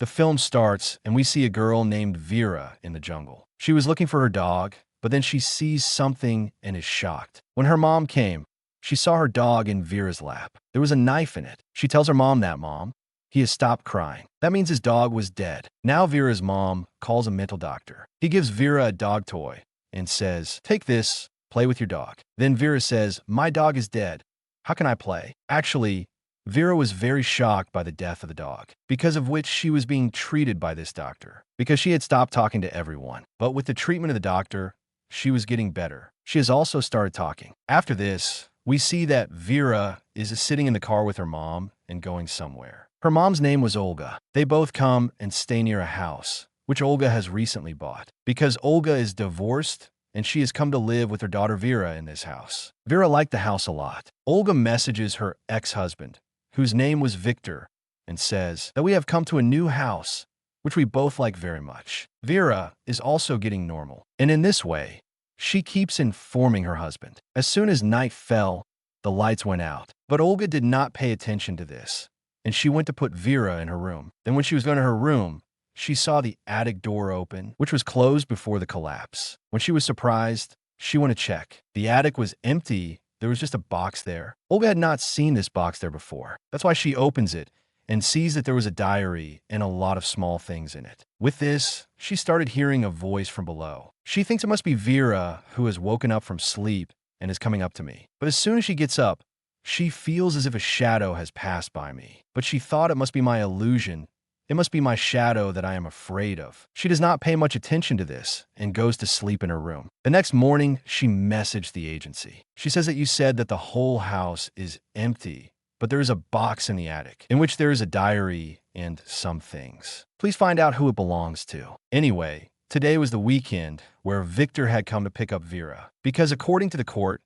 the film starts and we see a girl named Vera in the jungle. She was looking for her dog, but then she sees something and is shocked. When her mom came, she saw her dog in Vera's lap. There was a knife in it. She tells her mom that, "Mom, he has stopped crying." That means his dog was dead. Now Vera's mom calls a mental doctor. He gives Vera a dog toy and says, "Take this, play with your dog." Then Vera says, "My dog is dead. How can I play?" Actually, Vera was very shocked by the death of the dog, because of which she was being treated by this doctor, because she had stopped talking to everyone. But with the treatment of the doctor, she was getting better. She has also started talking. After this, we see that Vera is sitting in the car with her mom and going somewhere. Her mom's name was Olga. They both come and stay near a house, which Olga has recently bought. Because Olga is divorced, and she has come to live with her daughter Vera in this house. Vera liked the house a lot. Olga messages her ex-husband, whose name was Victor, and says that we have come to a new house, which we both like very much. Vera is also getting normal, and in this way, she keeps informing her husband. As soon as night fell, the lights went out. But Olga did not pay attention to this, and she went to put Vera in her room. Then when she was going to her room, she saw the attic door open, which was closed before the collapse. When she was surprised, she went to check. The attic was empty. There was just a box there. Olga had not seen this box there before. That's why she opens it and sees that there was a diary and a lot of small things in it. With this, she started hearing a voice from below. She thinks it must be Vera, who has woken up from sleep and is coming up to me. But as soon as she gets up, she feels as if a shadow has passed by me. But she thought it must be my illusion. It must be my shadow that I am afraid of. She does not pay much attention to this and goes to sleep in her room. The next morning, she messaged the agency. She says that you said that the whole house is empty, but there is a box in the attic in which there is a diary and some things. Please find out who it belongs to. Anyway, today was the weekend where Victor had come to pick up Vera, because according to the court,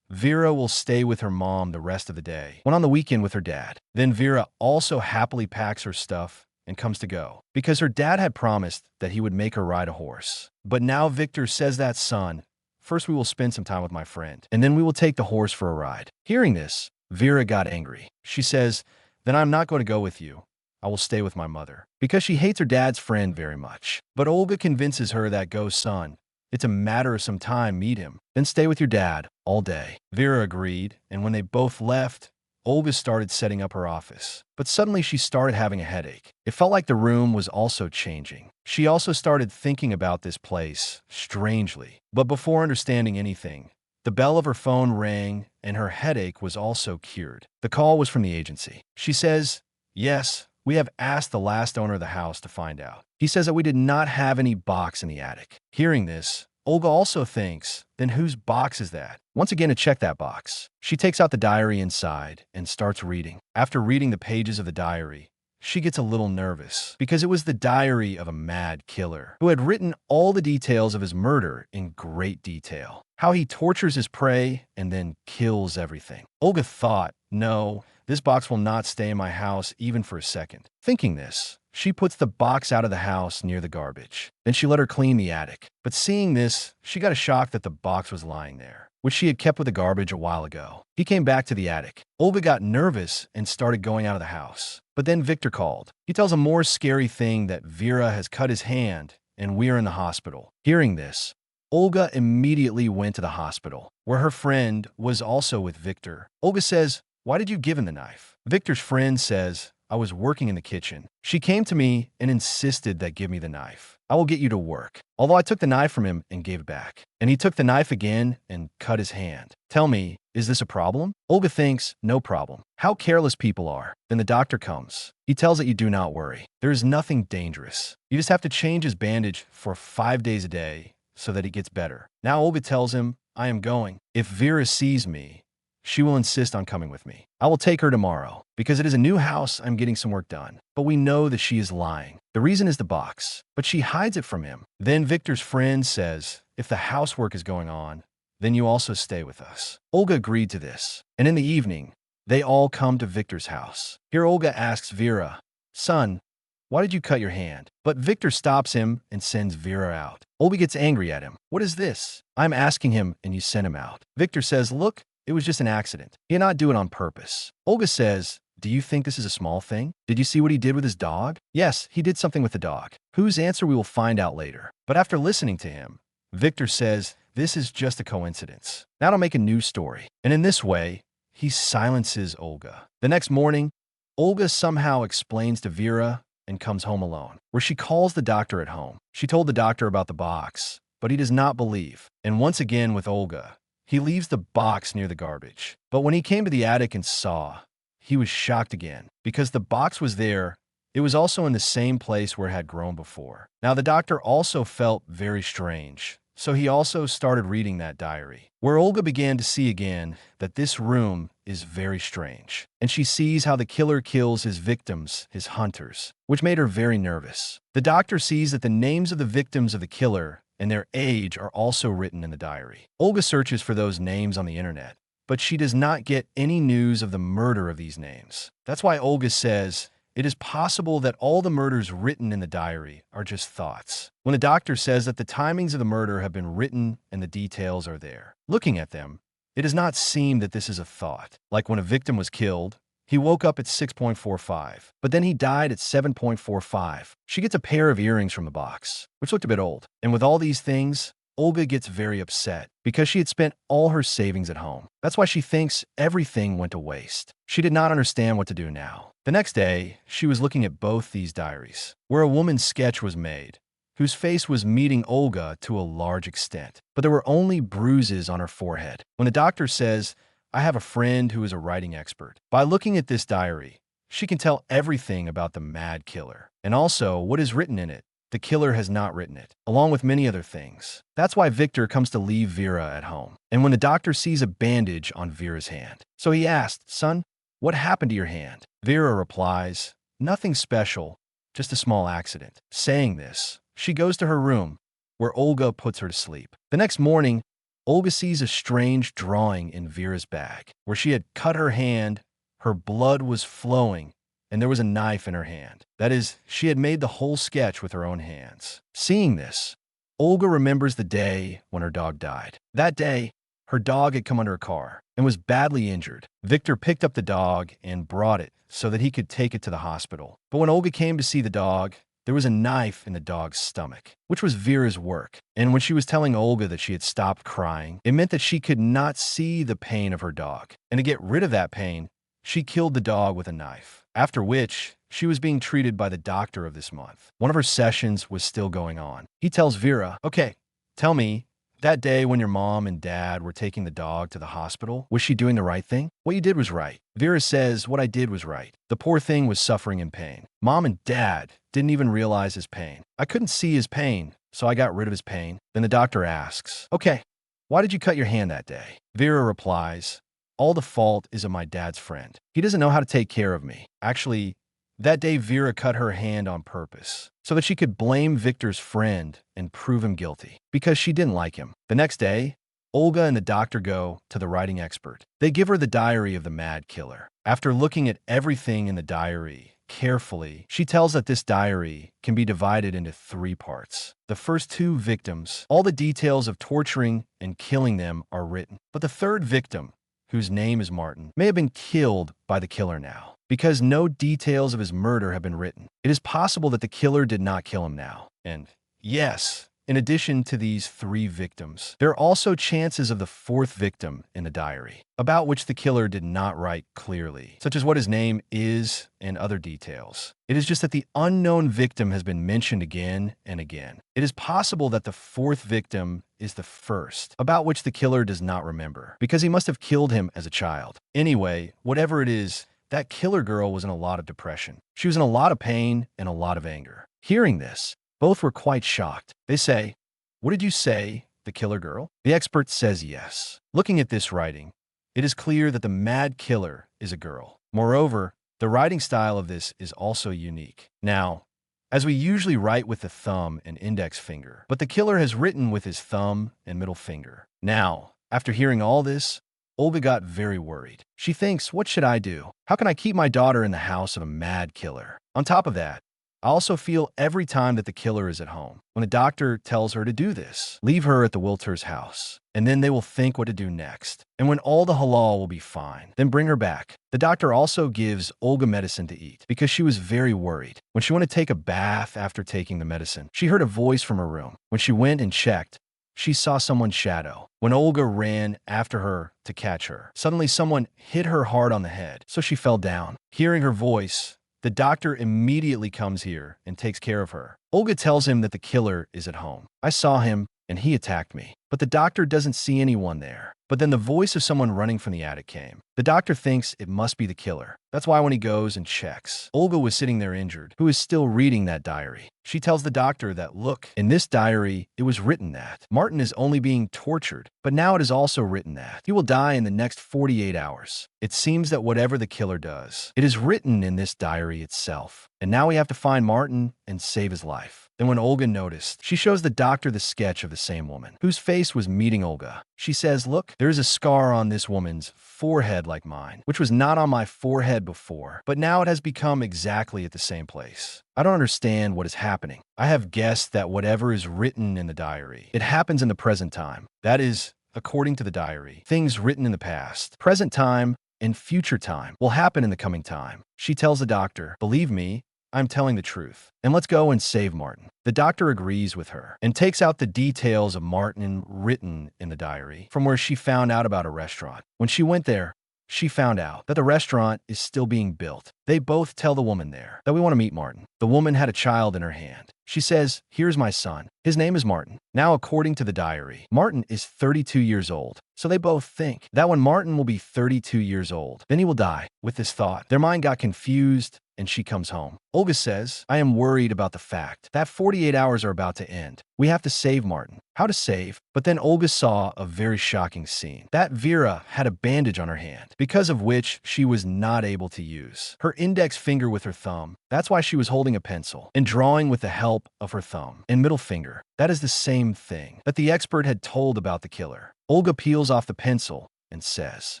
Vera will stay with her mom the rest of the day, when on the weekend with her dad. Then Vera also happily packs her stuff and comes to go, because her dad had promised that he would make her ride a horse. But now Victor says that, "Son, first we will spend some time with my friend, and then we will take the horse for a ride." Hearing this, Vera got angry. She says, "Then I'm not going to go with you. I will stay with my mother," because she hates her dad's friend very much. But Olga convinces her that, "Go, son. It's a matter of some time, meet him. Then stay with your dad all day." Vera agreed, and when they both left, Olga started setting up her office. But suddenly she started having a headache. It felt like the room was also changing. She also started thinking about this place strangely. But before understanding anything, the bell of her phone rang and her headache was also cured. The call was from the agency. She says, "Yes, we have asked the last owner of the house to find out. He says that we did not have any box in the attic." Hearing this, Olga also thinks, "Then whose box is that?" Once again to check that box. She takes out the diary inside and starts reading. After reading the pages of the diary, she gets a little nervous because it was the diary of a mad killer who had written all the details of his murder in great detail. How he tortures his prey and then kills everything. Olga thought, "No, this box will not stay in my house even for a second." Thinking this, she puts the box out of the house near the garbage. Then she let her clean the attic. But seeing this, she got a shock that the box was lying there, which she had kept with the garbage a while ago. He came back to the attic. Olga got nervous and started going out of the house. But then Victor called. He tells a more scary thing, that Vera has cut his hand and we're in the hospital. Hearing this, Olga immediately went to the hospital, where her friend was also with Victor. Olga says, "Why did you give him the knife?" Victor's friend says, "I was working in the kitchen. She came to me and insisted that give me the knife. I will get you to work." Although I took the knife from him and gave it back. And he took the knife again and cut his hand. Tell me, is this a problem? Olga thinks, no problem. How careless people are. Then the doctor comes. He tells that you do not worry. There is nothing dangerous. You just have to change his bandage for 5 days a day so that it gets better. Now Olga tells him, "I am going. If Vera sees me, she will insist on coming with me. I will take her tomorrow. Because it is a new house, I'm getting some work done." But we know that she is lying. The reason is the box. But she hides it from him. Then Victor's friend says, "If the housework is going on, then you also stay with us." Olga agreed to this. And in the evening, they all come to Victor's house. Here Olga asks Vera, "Son, why did you cut your hand?" But Victor stops him and sends Vera out. Olga gets angry at him. "What is this? I'm asking him and you sent him out." Victor says, "Look, it was just an accident. He did not do it on purpose." Olga says, Do you think this is a small thing? Did you see what he did with his dog? Yes, he did something with the dog. Whose answer we will find out later. But after listening to him, Victor says this is just a coincidence. Now to make a new story. And in this way, he silences Olga. The next morning, Olga somehow explains to Vera and comes home alone, where she calls the doctor at home. She told the doctor about the box, but he does not believe. And once again with Olga, he leaves the box near the garbage. But when he came to the attic and saw, he was shocked again. Because the box was there, it was also in the same place where it had grown before. Now the doctor also felt very strange, so he also started reading that diary, where Olga began to see again that this room is very strange. And she sees how the killer kills his victims, his hunters, which made her very nervous. The doctor sees that the names of the victims of the killer and their age are also written in the diary. Olga searches for those names on the internet, but she does not get any news of the murder of these names. That's why Olga says it is possible that all the murders written in the diary are just thoughts. When the doctor says that the timings of the murder have been written and the details are there. Looking at them, it does not seem that this is a thought. Like when a victim was killed, he woke up at 6.45, but then he died at 7.45. She gets a pair of earrings from the box, which looked a bit old. And with all these things, Olga gets very upset because she had spent all her savings at home. That's why she thinks everything went to waste. She did not understand what to do now. The next day, she was looking at both these diaries, where a woman's sketch was made, whose face was meeting Olga to a large extent, but there were only bruises on her forehead. When the doctor says, I have a friend who is a writing expert, by looking at this diary, she can tell everything about the mad killer, and also what is written in it. The killer has not written it, along with many other things. That's why Victor comes to leave Vera at home. And when the doctor sees a bandage on Vera's hand, so he asked, son, what happened to your hand? Vera replies, nothing special, just a small accident. Saying this, she goes to her room, where Olga puts her to sleep. The next morning, Olga sees a strange drawing in Vera's bag, where she had cut her hand, her blood was flowing, and there was a knife in her hand. That is, she had made the whole sketch with her own hands. Seeing this, Olga remembers the day when her dog died. That day, her dog had come under a car and was badly injured. Victor picked up the dog and brought it so that he could take it to the hospital. But when Olga came to see the dog, there was a knife in the dog's stomach, which was Vera's work. And when she was telling Olga that she had stopped crying, it meant that she could not see the pain of her dog. And to get rid of that pain, she killed the dog with a knife. After which, she was being treated by the doctor of this month. One of her sessions was still going on. He tells Vera, okay, tell me, that day when your mom and dad were taking the dog to the hospital, was she doing the right thing? What you did was right. Vera says, what I did was right. The poor thing was suffering in pain. Mom and dad didn't even realize his pain. I couldn't see his pain, so I got rid of his pain. Then the doctor asks, okay, why did you cut your hand that day? Vera replies, all the fault is of my dad's friend. He doesn't know how to take care of me. Actually, that day Vera cut her hand on purpose so that she could blame Victor's friend and prove him guilty because she didn't like him. The next day, Olga and the doctor go to the writing expert. They give her the diary of the mad killer. After looking at everything in the diary carefully, she tells that this diary can be divided into 3 parts. The first 2 victims, all the details of torturing and killing them are written. But the third victim, whose name is Martin, may have been killed by the killer now, because no details of his murder have been written. It is possible that the killer did not kill him now. And yes, in addition to these 3 victims, there are also chances of the 4th victim in the diary, about which the killer did not write clearly, such as what his name is and other details. It is just that the unknown victim has been mentioned again and again. It is possible that the 4th victim is the first, about which the killer does not remember, because he must have killed him as a child. Anyway, whatever it is, that killer girl was in a lot of depression. She was in a lot of pain and a lot of anger. Hearing this, both were quite shocked. They say, what did you say, the killer girl? The expert says yes. Looking at this writing, it is clear that the mad killer is a girl. Moreover, the writing style of this is also unique. Now, as we usually write with the thumb and index finger, but the killer has written with his thumb and middle finger. Now, after hearing all this, Olga got very worried. She thinks, what should I do? How can I keep my daughter in the house of a mad killer? On top of that, I also feel every time that the killer is at home. When the doctor tells her to do this, leave her at the Wilters' house. and then they will think what to do next. And when all the halal will be fine, then bring her back. The doctor also gives Olga medicine to eat because she was very worried. When she went to take a bath after taking the medicine, she heard a voice from her room. When she went and checked, she saw someone's shadow. When Olga ran after her to catch her, suddenly someone hit her hard on the head, so she fell down. Hearing her voice, the doctor immediately comes here and takes care of her. Olga tells him that the killer is at home. I saw him and he attacked me, but the doctor doesn't see anyone there. But then the voice of someone running from the attic came. The doctor thinks it must be the killer. That's why when he goes and checks, Olga was sitting there injured, who is still reading that diary. She tells the doctor that, look, in this diary, it was written that Martin is only being tortured, but now it is also written that he will die in the next 48 hours. It seems that whatever the killer does, it is written in this diary itself. And now we have to find Martin and save his life. Then when Olga noticed, she shows the doctor the sketch of the same woman, whose face was meeting Olga. She says, look, there is a scar on this woman's forehead like mine, which was not on my forehead before, but now it has become exactly at the same place. I don't understand what is happening. I have guessed that whatever is written in the diary, it happens in the present time. That is, according to the diary, things written in the past, present time, and future time will happen in the coming time. She tells the doctor, believe me, I'm telling the truth, and let's go and save Martin. The doctor agrees with her and takes out the details of Martin written in the diary from where she found out about a restaurant. When she went there, she found out that the restaurant is still being built. They both tell the woman there that we want to meet Martin. The woman had a child in her hand. She says, here's my son. His name is Martin. Now, according to the diary, Martin is 32 years old. So they both think that when Martin will be 32 years old, then he will die. With this thought, their mind got confused and she comes home. Olga says, I am worried about the fact that 48 hours are about to end. We have to save Martin. How to save? But then Olga saw a very shocking scene. That Vera had a bandage on her hand, because of which she was not able to use her index finger with her thumb. That's why she was holding a pencil and drawing with the help of her thumb and middle finger. That is the same thing that the expert had told about the killer. Olga peels off the pencil and says,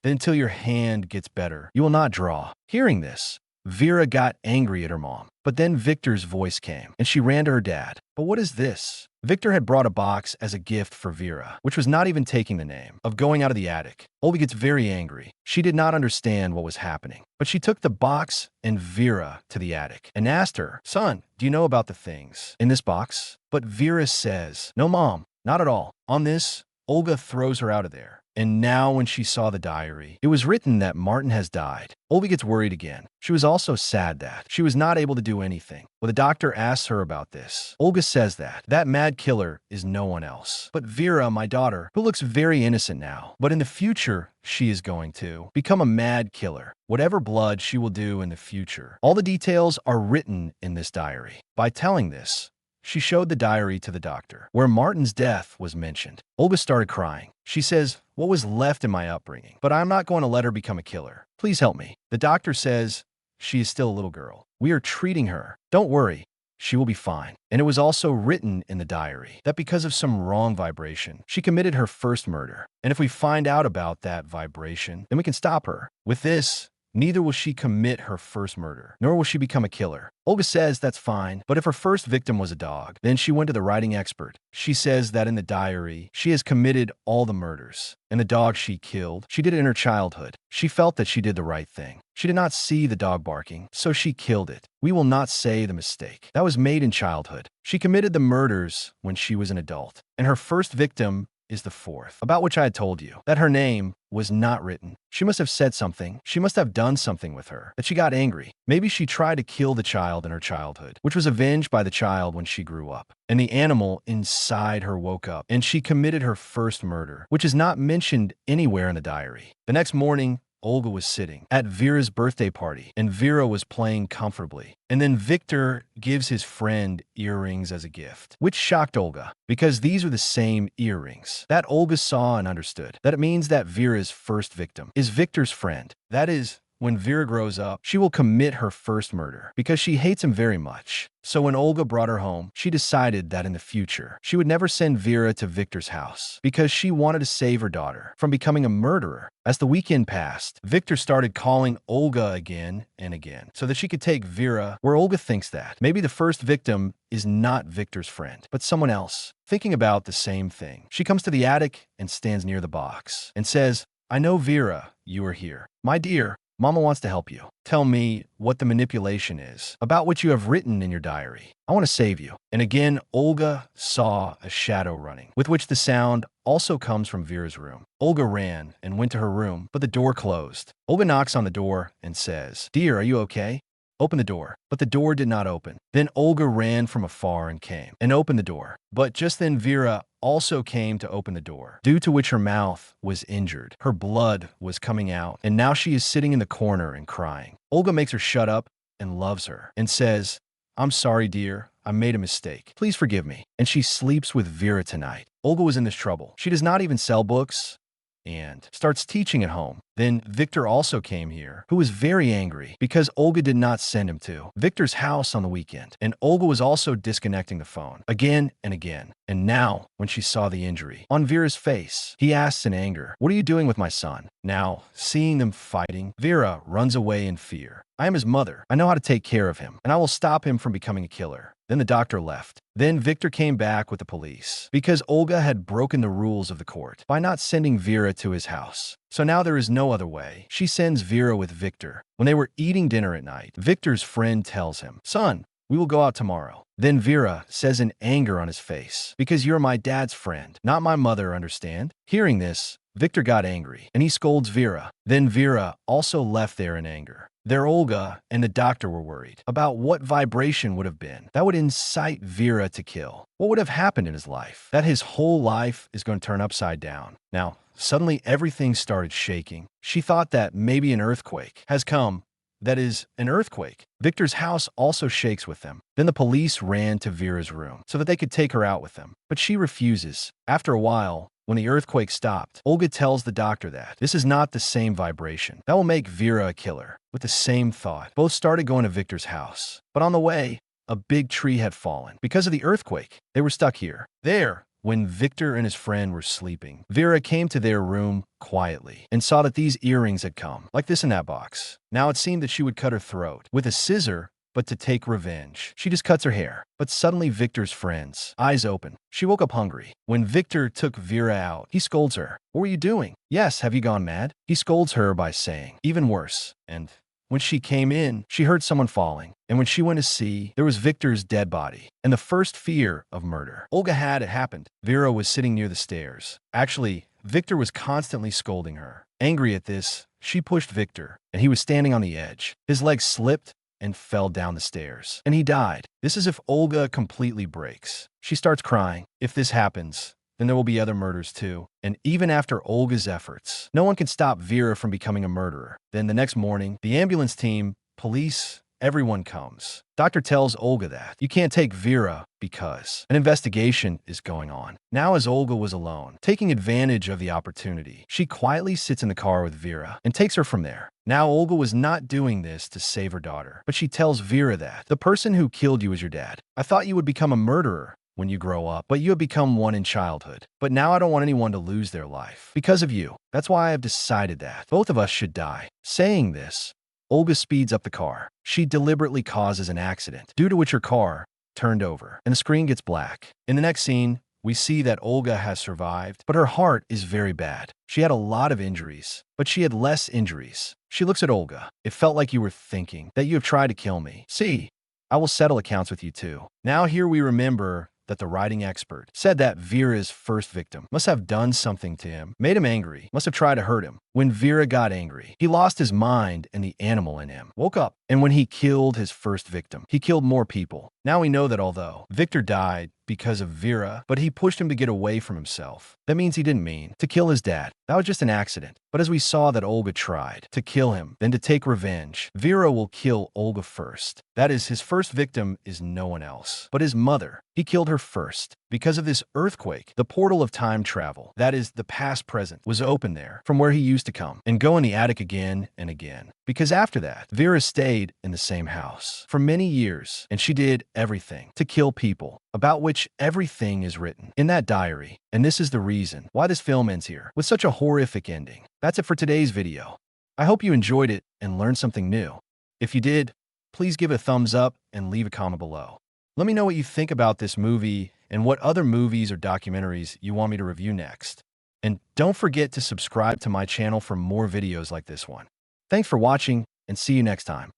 then until your hand gets better, you will not draw. Hearing this, Vera got angry at her mom, but then Victor's voice came, and she ran to her dad. But what is this? Victor had brought a box as a gift for Vera, which was not even taking the name of going out of the attic. Olga gets very angry. She did not understand what was happening, but she took the box and Vera to the attic and asked her, son, do you know about the things in this box? But Vera says, no, mom, not at all. On this, Olga throws her out of there. And now when she saw the diary, it was written that Martin has died. Olga gets worried again. She was also sad that she was not able to do anything. When the doctor asks her about this, Olga says that mad killer is no one else but Vera, my daughter, who looks very innocent now. But in the future, she is going to become a mad killer. Whatever blood she will do in the future, all the details are written in this diary. By telling this, she showed the diary to the doctor, where Martin's death was mentioned. Olga started crying. She says, what was left in my upbringing? But I'm not going to let her become a killer. Please help me. The doctor says, she is still a little girl. We are treating her. Don't worry. She will be fine. And it was also written in the diary that because of some wrong vibration, she committed her first murder. And if we find out about that vibration, then we can stop her. With this, neither will she commit her first murder, nor will she become a killer. Olga says that's fine, but if her first victim was a dog, then she went to the writing expert. She says that in the diary, she has committed all the murders. And the dog she killed, she did it in her childhood. She felt that she did the right thing. She did not see the dog barking, so she killed it. We will not say the mistake that was made in childhood. She committed the murders when she was an adult. And her first victim is the fourth, about which I had told you, that her name was not written. She must have said something. She must have done something with her, that she got angry. Maybe she tried to kill the child in her childhood, which was avenged by the child when she grew up. And the animal inside her woke up, and she committed her first murder, which is not mentioned anywhere in the diary. The next morning, Olga was sitting at Vera's birthday party, and Vera was playing comfortably. And then Victor gives his friend earrings as a gift, which shocked Olga, because these are the same earrings that Olga saw and understood. That it means that Vera's first victim is Victor's friend. That is, when Vera grows up, she will commit her first murder because she hates him very much. So when Olga brought her home, she decided that in the future, she would never send Vera to Victor's house because she wanted to save her daughter from becoming a murderer. As the weekend passed, Victor started calling Olga again and again so that she could take Vera where Olga thinks that maybe the first victim is not Victor's friend, but someone else. Thinking about the same thing, she comes to the attic and stands near the box and says, "I know, Vera, you are here. My dear, Mama wants to help you. Tell me what the manipulation is about what you have written in your diary. I want to save you." And again, Olga saw a shadow running, with which the sound also comes from Vera's room. Olga ran and went to her room, but the door closed. Olga knocks on the door and says, "Dear, are you okay? Open the door." But the door did not open. Then Olga ran from afar and came and opened the door. But just then Vera also came to open the door, due to which her mouth was injured. Her blood was coming out, and now she is sitting in the corner and crying. Olga makes her shut up and loves her and says, "I'm sorry, dear. I made a mistake. Please forgive me." And she sleeps with Vera tonight. Olga was in this trouble. She does not even sell books and starts teaching at home. Then Victor also came here, who was very angry because Olga did not send him to Victor's house on the weekend. And Olga was also disconnecting the phone again and again. And now, when she saw the injury on Vera's face, he asks in anger, "What are you doing with my son?" Now, seeing them fighting, Vera runs away in fear. "I am his mother. I know how to take care of him, and I will stop him from becoming a killer." Then the doctor left. Then Victor came back with the police because Olga had broken the rules of the court by not sending Vera to his house. So now there is no other way. She sends Vera with Victor. When they were eating dinner at night, Victor's friend tells him, "Son, we will go out tomorrow." Then Vera says in anger on his face, "Because you're my dad's friend, not my mother, understand?" Hearing this, Victor got angry, and he scolds Vera. Then Vera also left there in anger. There Olga and the doctor were worried about what vibration would have been that would incite Vera to kill. What would have happened in his life? That his whole life is going to turn upside down. Now, suddenly everything started shaking. She thought that maybe an earthquake has come. That is, an earthquake. Victor's house also shakes with them. Then the police ran to Vera's room so that they could take her out with them. But she refuses. After a while, when the earthquake stopped, Olga tells the doctor that this is not the same vibration that will make Vera a killer. With the same thought, both started going to Victor's house. But on the way, a big tree had fallen. Because of the earthquake, they were stuck here. There, when Victor and his friend were sleeping, Vera came to their room quietly and saw that these earrings had come, like this in that box. Now it seemed that she would cut her throat with a scissor, but to take revenge, she just cuts her hair. But suddenly Victor's friend's eyes open. She woke up hungry. When Victor took Vera out, he scolds her. "What were you doing?" "Yes, have you gone mad?" He scolds her by saying, "Even worse." And when she came in, she heard someone falling. And when she went to see, there was Victor's dead body. And the first fear of murder Olga had it happened. Vera was sitting near the stairs. Actually, Victor was constantly scolding her. Angry at this, she pushed Victor, and he was standing on the edge. His legs slipped and fell down the stairs, and he died. This is if Olga completely breaks. She starts crying. If this happens, then there will be other murders too. And even after Olga's efforts, no one can stop Vera from becoming a murderer. Then the next morning, the ambulance team, police, everyone comes. Doctor tells Olga that you can't take Vera because an investigation is going on. Now as Olga was alone, taking advantage of the opportunity, she quietly sits in the car with Vera and takes her from there. Now Olga was not doing this to save her daughter, but she tells Vera that the person who killed you is your dad. I thought you would become a murderer when you grow up, but you have become one in childhood. But now I don't want anyone to lose their life because of you. That's why I have decided that both of us should die. Saying this, Olga speeds up the car. She deliberately causes an accident, due to which her car turned over, and the screen gets black. In the next scene, we see that Olga has survived, but her heart is very bad. She had a lot of injuries, but she had less injuries. She looks at Olga. "It felt like you were thinking that you have tried to kill me. See, I will settle accounts with you too." Now here we remember that the writing expert said that Vera's first victim must have done something to him, made him angry, must have tried to hurt him. When Vera got angry, he lost his mind and the animal in him woke up. And when he killed his first victim, he killed more people. Now we know that although Victor died because of Vera, but he pushed him to get away from himself. That means he didn't mean to kill his dad. That was just an accident. But as we saw that Olga tried to kill him, then to take revenge, Vera will kill Olga first. That is, his first victim is no one else, but his mother. He killed her first. Because of this earthquake, the portal of time travel, that is, the past present, was open there, from where he used refused to come and go in the attic again and again. Because after that, Vera stayed in the same house for many years, and she did everything to kill people, about which everything is written in that diary. And this is the reason why this film ends here, with such a horrific ending. That's it for today's video. I hope you enjoyed it and learned something new. If you did, please give it a thumbs up and leave a comment below. Let me know what you think about this movie and what other movies or documentaries you want me to review next. And don't forget to subscribe to my channel for more videos like this one. Thanks for watching, and see you next time.